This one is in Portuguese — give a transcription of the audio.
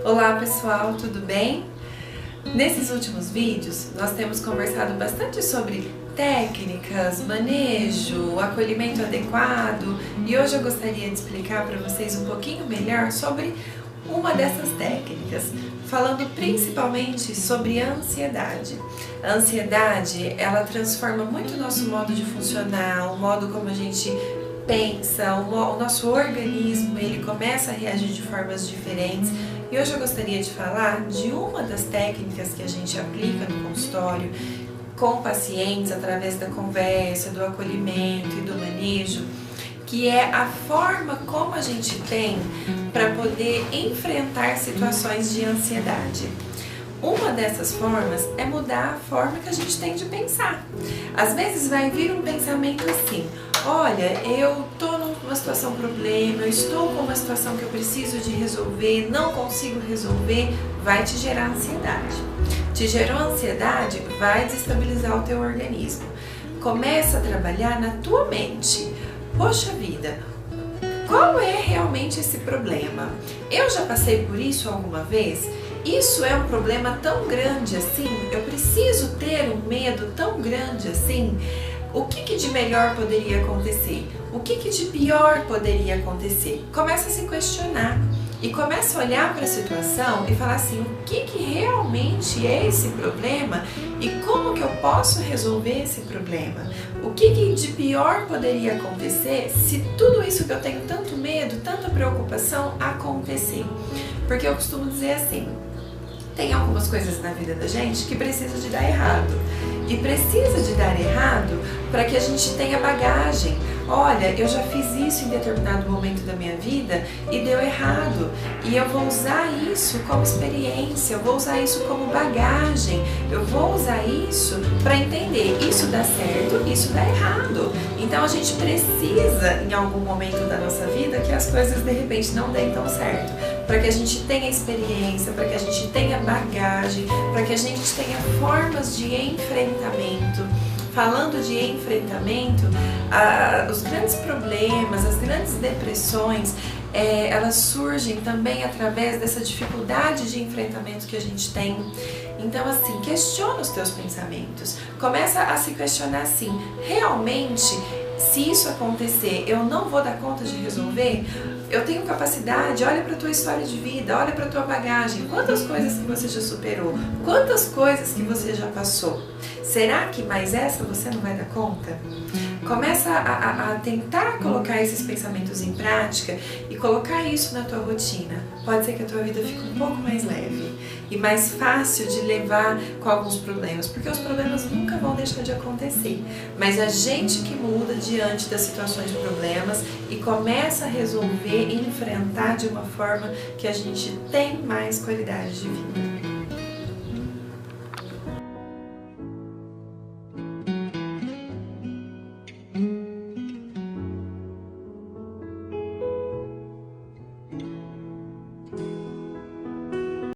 Olá pessoal, tudo bem? Nesses últimos vídeos nós temos conversado bastante sobre técnicas, manejo, acolhimento adequado e hoje eu gostaria de explicar para vocês um pouquinho melhor sobre uma dessas técnicas, falando principalmente sobre a ansiedade. A ansiedade, ela transforma muito o nosso modo de funcionar, o modo como a gente pensa, o nosso organismo, ele começa a reagir de formas diferentes. E hoje eu gostaria de falar de uma das técnicas que a gente aplica no consultório com pacientes através da conversa, do acolhimento e do manejo, que é a forma como a gente tem para poder enfrentar situações de ansiedade. Uma dessas formas é mudar a forma que a gente tem de pensar. Às vezes vai vir um pensamento assim: olha, eu estou numa situação problema, eu estou com uma situação que eu preciso de resolver, não consigo resolver, vai te gerar ansiedade. Te gerou ansiedade, vai desestabilizar o teu organismo. Começa a trabalhar na tua mente. Poxa vida, qual é realmente esse problema? Eu já passei por isso alguma vez? Isso é um problema tão grande assim? Eu preciso ter um medo tão grande assim? O que de melhor poderia acontecer? O que de pior poderia acontecer? Começa a se questionar e começa a olhar para a situação e falar assim: o que realmente é esse problema e como que eu posso resolver esse problema? O que de pior poderia acontecer se tudo isso que eu tenho tanto medo, tanta preocupação acontecer? Porque eu costumo dizer assim: tem algumas coisas na vida da gente que precisa de dar errado. E precisa de dar errado para que a gente tenha bagagem. Olha, eu já fiz isso em determinado momento da minha vida e deu errado. E eu vou usar isso como experiência, eu vou usar isso como bagagem. Eu vou usar isso para entender, isso dá certo, isso dá errado. Então a gente precisa, em algum momento da nossa vida, que as coisas de repente não deem tão certo. Para que a gente tenha experiência, para que a gente tenha bagagem, para que a gente tenha formas de enfrentamento. Falando de enfrentamento, os grandes problemas, as grandes depressões, elas surgem também através dessa dificuldade de enfrentamento que a gente tem. Então assim, questiona os teus pensamentos, começa a se questionar assim: realmente, se isso acontecer, eu não vou dar conta de resolver? Eu tenho capacidade? Olha para a tua história de vida, olha para a tua bagagem, quantas coisas que você já superou, quantas coisas que você já passou. Será que mais essa você não vai dar conta? Começa a tentar colocar esses pensamentos em prática e colocar isso na tua rotina. Pode ser que a tua vida fique um pouco mais leve e mais fácil de levar com alguns problemas, porque os problemas nunca vão deixar de acontecer. Mas a gente que muda diante das situações de problemas e começa a resolver e enfrentar de uma forma que a gente tem mais qualidade de vida.